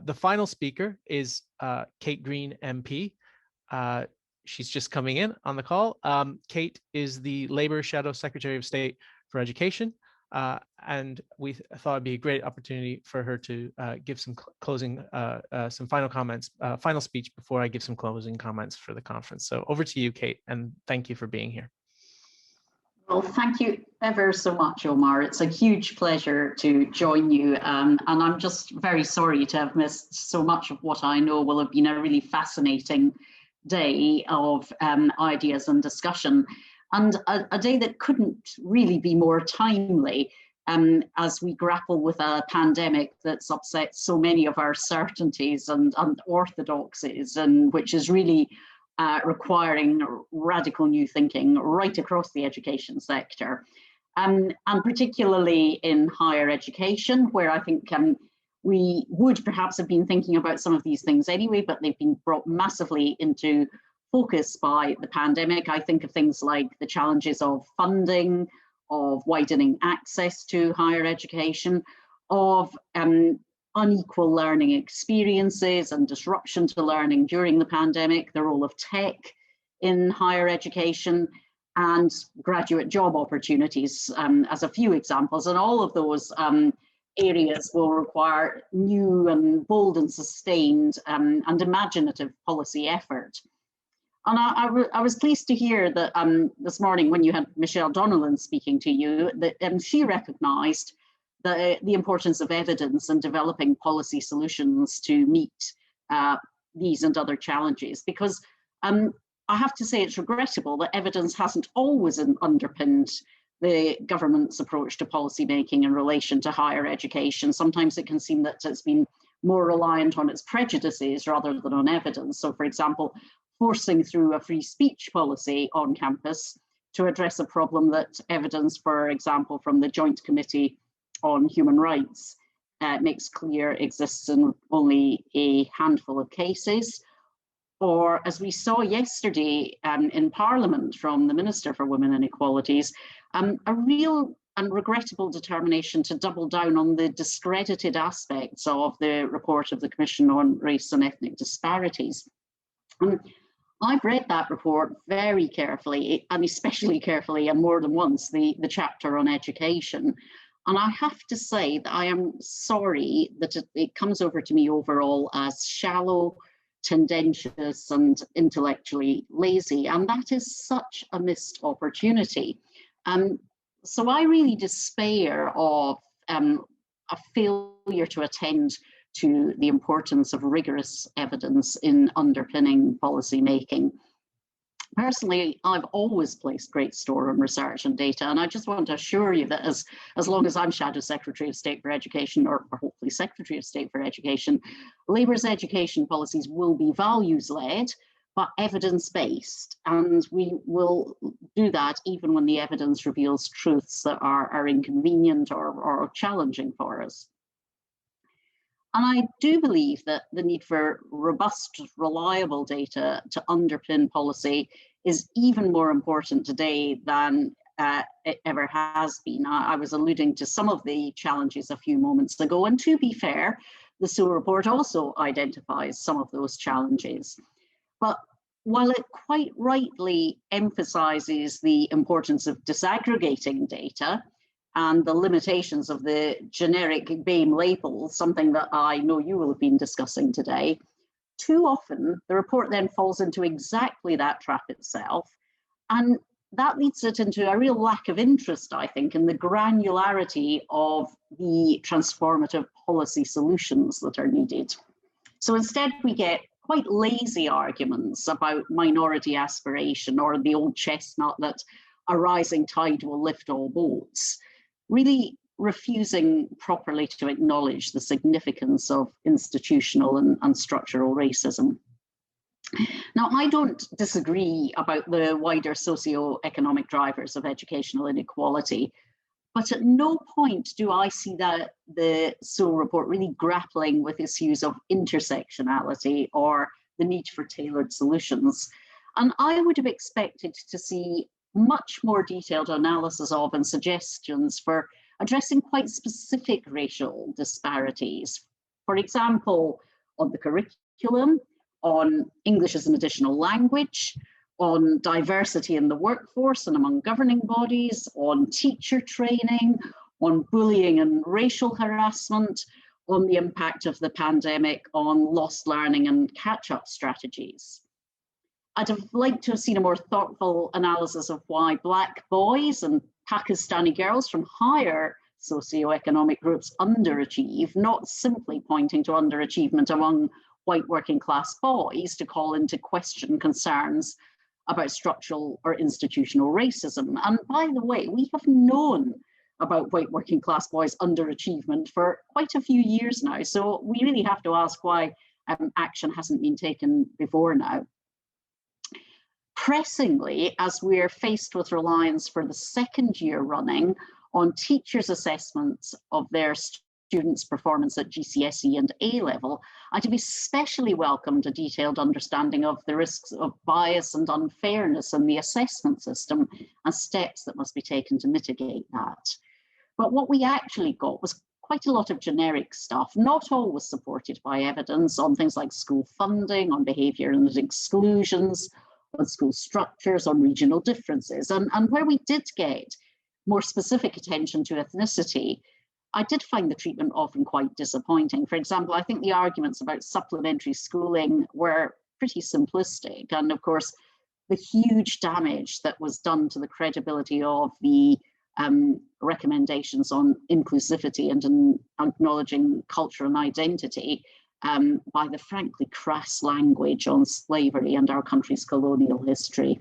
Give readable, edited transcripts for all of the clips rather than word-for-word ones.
The final speaker is Kate Green, MP. She's just coming in on the call. Kate is the Labour Shadow Secretary of State for Education, and we thought it'd be a great opportunity for her to give some closing, some final comments, final speech before I give some closing comments for the conference. So over to you, Kate, and thank you for being here. Well, thank you ever so much, Omar. It's a huge pleasure to join you, and I'm just very sorry to have missed so much of what I know will have been a really fascinating day of ideas and discussion, and a day that couldn't really be more timely as we grapple with a pandemic that's upset so many of our certainties and orthodoxies, and which is really requiring radical new thinking right across the education sector, and particularly in higher education, where I think we would perhaps have been thinking about some of these things anyway, but they've been brought massively into focus by the pandemic. I think of things like the challenges of funding, of widening access to higher education, of unequal learning experiences and disruption to learning during the pandemic, the role of tech in higher education, and graduate job opportunities as a few examples. And all of those areas will require new and bold and sustained and imaginative policy effort. And I was pleased to hear that this morning when you had Michelle Donnellan speaking to you, that she recognised the importance of evidence and developing policy solutions to meet these and other challenges, because I have to say it's regrettable that evidence hasn't always underpinned the government's approach to policy making in relation to higher education. Sometimes it can seem that it's been more reliant on its prejudices rather than on evidence. So, for example, forcing through a free speech policy on campus to address a problem that evidence, for example, from the Joint Committee on Human Rights makes clear exists in only a handful of cases. Or, as we saw yesterday in Parliament from the Minister for Women and Equalities, a real and regrettable determination to double down on the discredited aspects of the report of the Commission on Race and Ethnic Disparities. I've read that report very carefully, and especially carefully, and more than once, the chapter on education. And I have to say that I am sorry that it comes over to me overall as shallow, tendentious, and intellectually lazy. And that is such a missed opportunity. So I really despair of a failure to attend to the importance of rigorous evidence in underpinning policy making. Personally, I've always placed great store on research and data, and I just want to assure you that as long as I'm Shadow Secretary of State for Education, or hopefully Secretary of State for Education, Labour's education policies will be values-led, but evidence-based, and we will do that even when the evidence reveals truths that are inconvenient or challenging for us. And I do believe that the need for robust, reliable data to underpin policy is even more important today than it ever has been. I was alluding to some of the challenges a few moments ago, and to be fair, the Sewell report also identifies some of those challenges. But while it quite rightly emphasises the importance of disaggregating data and the limitations of the generic BAME label, something that I know you will have been discussing today, too often the report then falls into exactly that trap itself, and that leads it into a real lack of interest, I think, in the granularity of the transformative policy solutions that are needed. So instead we get quite lazy arguments about minority aspiration or the old chestnut that a rising tide will lift all boats, really refusing properly to acknowledge the significance of institutional and structural racism. Now, I don't disagree about the wider socio-economic drivers of educational inequality, but at no point do I see that the Sewell report really grappling with issues of intersectionality or the need for tailored solutions. And I would have expected to see much more detailed analysis of and suggestions for addressing quite specific racial disparities. For example, on the curriculum, on English as an additional language, on diversity in the workforce and among governing bodies, on teacher training, on bullying and racial harassment, on the impact of the pandemic on lost learning and catch-up strategies. I'd have liked to have seen a more thoughtful analysis of why Black boys and Pakistani girls from higher socioeconomic groups underachieve, not simply pointing to underachievement among white working class boys to call into question concerns about structural or institutional racism. And by the way, we have known about white working class boys' underachievement for quite a few years now. So we really have to ask why action hasn't been taken before now. Pressingly, as we're faced with reliance for the second year running on teachers' assessments of their students' performance at GCSE and A-level, I'd have especially welcomed a detailed understanding of the risks of bias and unfairness in the assessment system and steps that must be taken to mitigate that. But what we actually got was quite a lot of generic stuff, not always supported by evidence, on things like school funding, on behaviour and exclusions, on school structures, on regional differences. And where we did get more specific attention to ethnicity, I did find the treatment often quite disappointing. For example, I think the arguments about supplementary schooling were pretty simplistic. And of course, the huge damage that was done to the credibility of the recommendations on inclusivity and in acknowledging culture and identity by the frankly crass language on slavery and our country's colonial history.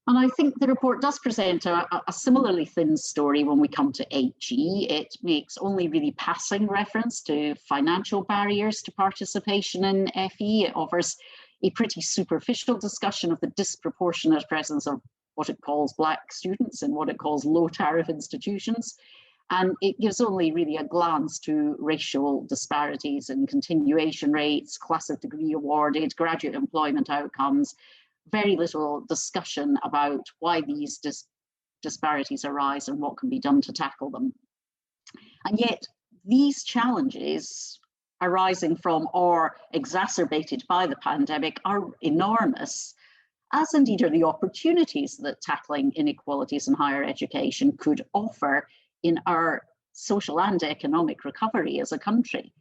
And I think the report does present a similarly thin story when we come to HE. It makes only really passing reference to financial barriers to participation in FE. It offers a pretty superficial discussion of the disproportionate presence of what it calls Black students in what it calls low tariff institutions. And it gives only really a glance to racial disparities in continuation rates, class of degree awarded, graduate employment outcomes, very little discussion about why these disparities arise and what can be done to tackle them. And yet these challenges arising from or exacerbated by the pandemic are enormous, as indeed are the opportunities that tackling inequalities in higher education could offer in our social and economic recovery as a country.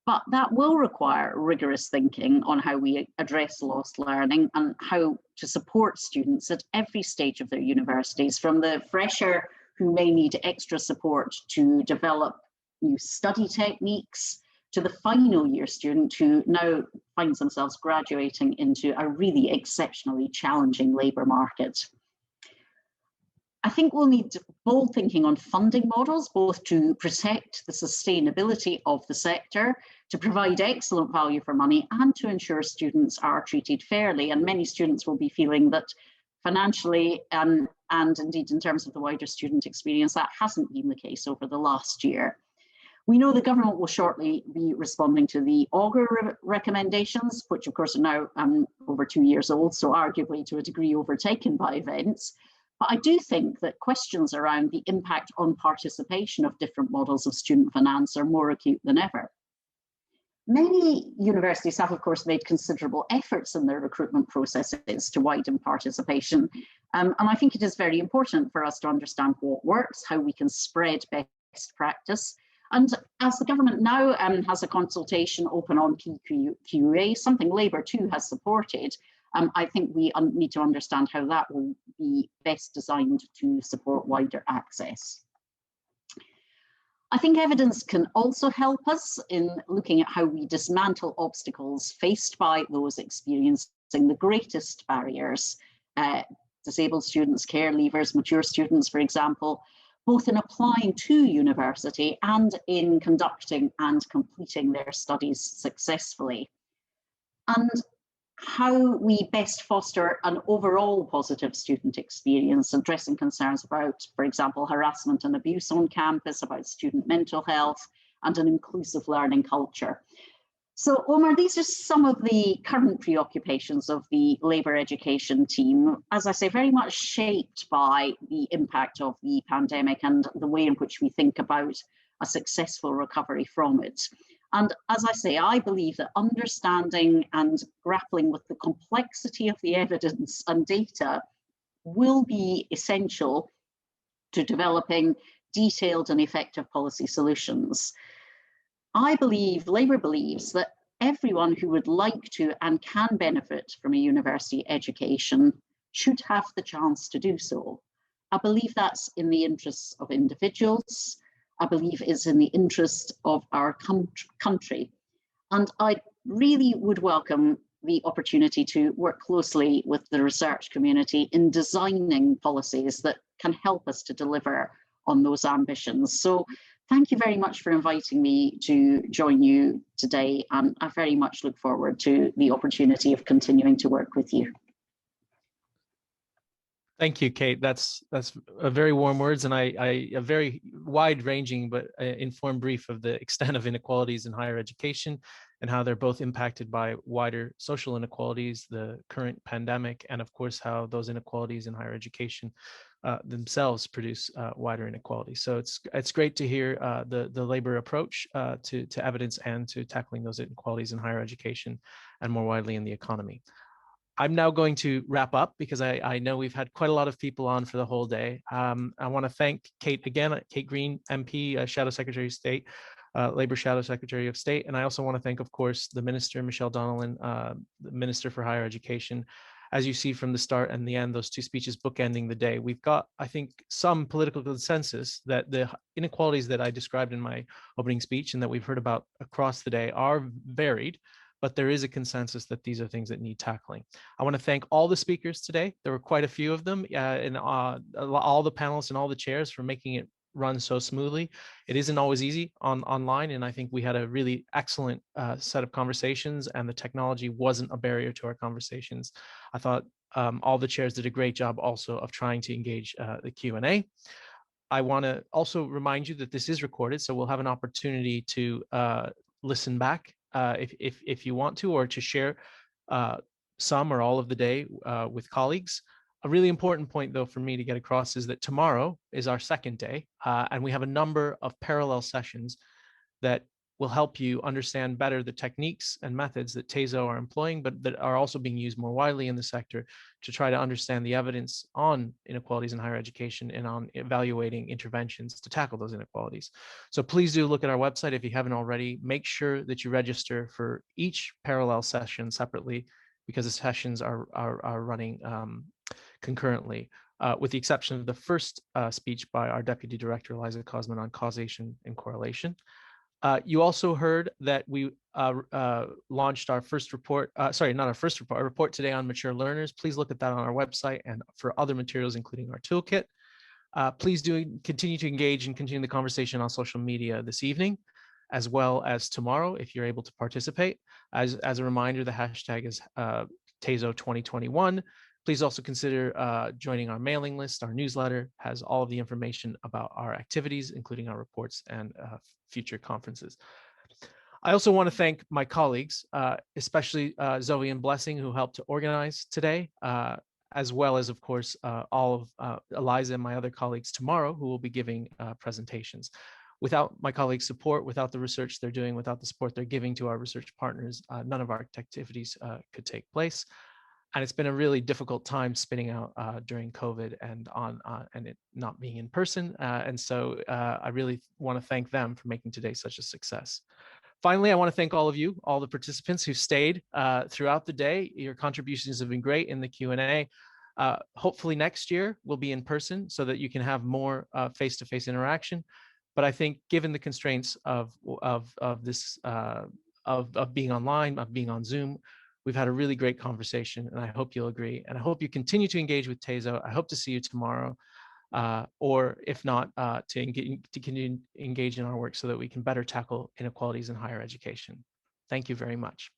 But that will require rigorous thinking on how we address lost learning and how to support students at every stage of their universities, from the fresher who may need extra support to develop new study techniques, to the final year student who now finds themselves graduating into a really exceptionally challenging labour market. I think we'll need bold thinking on funding models, both to protect the sustainability of the sector, to provide excellent value for money, and to ensure students are treated fairly. And many students will be feeling that financially and indeed in terms of the wider student experience, that hasn't been the case over the last year. We know the government will shortly be responding to the Augar recommendations, which of course are now over 2 years old, so arguably to a degree overtaken by events. But I do think that questions around the impact on participation of different models of student finance are more acute than ever. Many universities have, of course, made considerable efforts in their recruitment processes to widen participation. And I think it is very important for us to understand what works, how we can spread best practice. And as the government now has a consultation open on PQA, something Labour too has supported, I think we need to understand how that will be best designed to support wider access. I think evidence can also help us in looking at how we dismantle obstacles faced by those experiencing the greatest barriers, disabled students, care leavers, mature students, for example, both in applying to university and in conducting and completing their studies successfully. And how we best foster an overall positive student experience, addressing concerns about, for example, harassment and abuse on campus, about student mental health, and an inclusive learning culture. So, Omar, these are some of the current preoccupations of the Labour education team, as I say, very much shaped by the impact of the pandemic and the way in which we think about a successful recovery from it. And as I say, I believe that understanding and grappling with the complexity of the evidence and data will be essential to developing detailed and effective policy solutions. I believe, Labour believes, that everyone who would like to and can benefit from a university education should have the chance to do so. I believe that's in the interests of individuals. I believe it's in the interest of our country. And I really would welcome the opportunity to work closely with the research community in designing policies that can help us to deliver on those ambitions. So thank you very much for inviting me to join you today, and I very much look forward to the opportunity of continuing to work with you. Thank you, Kate. That's a very warm words, and a very wide-ranging but informed brief of the extent of inequalities in higher education and how they're both impacted by wider social inequalities, the current pandemic, and of course how those inequalities in higher education themselves produce wider inequalities. So it's great to hear the Labour approach to evidence and to tackling those inequalities in higher education and more widely in the economy. I'm now going to wrap up because I know we've had quite a lot of people on for the whole day. I want to thank Kate again, Kate Green, MP, Shadow Secretary of State, Labour Shadow Secretary of State. And I also want to thank, of course, the Minister, Michelle Donnellan, the Minister for Higher Education. As you see from the start and the end, those two speeches bookending the day, we've got, I think, some political consensus that the inequalities that I described in my opening speech and that we've heard about across the day are varied, but there is a consensus that these are things that need tackling. I want to thank all the speakers today. There were quite a few of them, and all the panelists and all the chairs for making it run so smoothly. It isn't always easy online, and I think we had a really excellent set of conversations, and the technology wasn't a barrier to our conversations. I thought all the chairs did a great job also of trying to engage the Q&A. I want to also remind you that this is recorded, so we'll have an opportunity to listen back if you want to, or to share some or all of the day with colleagues. A really important point, though, for me to get across is that tomorrow is our second day, and we have a number of parallel sessions that will help you understand better the techniques and methods that TASO are employing, but that are also being used more widely in the sector to try to understand the evidence on inequalities in higher education and on evaluating interventions to tackle those inequalities. So please do look at our website if you haven't already. Make sure that you register for each parallel session separately, because the sessions are running concurrently, with the exception of the first speech by our Deputy Director, Eliza Cosman, on causation and correlation. You also heard that we launched our first report, sorry, not our first report, a report today on mature learners. Please look at that on our website and for other materials, including our toolkit. Please do continue to engage and continue the conversation on social media this evening, as well as tomorrow, if you're able to participate. As a reminder, the hashtag is TASO 2021. Please also consider joining our mailing list. Our newsletter has all of the information about our activities, including our reports and future conferences. I also want to thank my colleagues, especially Zoe and Blessing, who helped to organize today, as well as, of course, all of Eliza and my other colleagues tomorrow, who will be giving presentations. Without my colleagues' support, without the research they're doing, without the support they're giving to our research partners, none of our activities could take place. And it's been a really difficult time spinning out during COVID and and it not being in person. And so I really want to thank them for making today such a success. Finally, I want to thank all of you, all the participants who stayed throughout the day. Your contributions have been great in the Q&A. Hopefully next year we'll be in person so that you can have more face-to-face interaction. But I think given the constraints of this, of being online, of being on Zoom, we've had a really great conversation, and I hope you'll agree. And I hope you continue to engage with TASO. I hope to see you tomorrow, or if not, to continue to engage in our work so that we can better tackle inequalities in higher education. Thank you very much.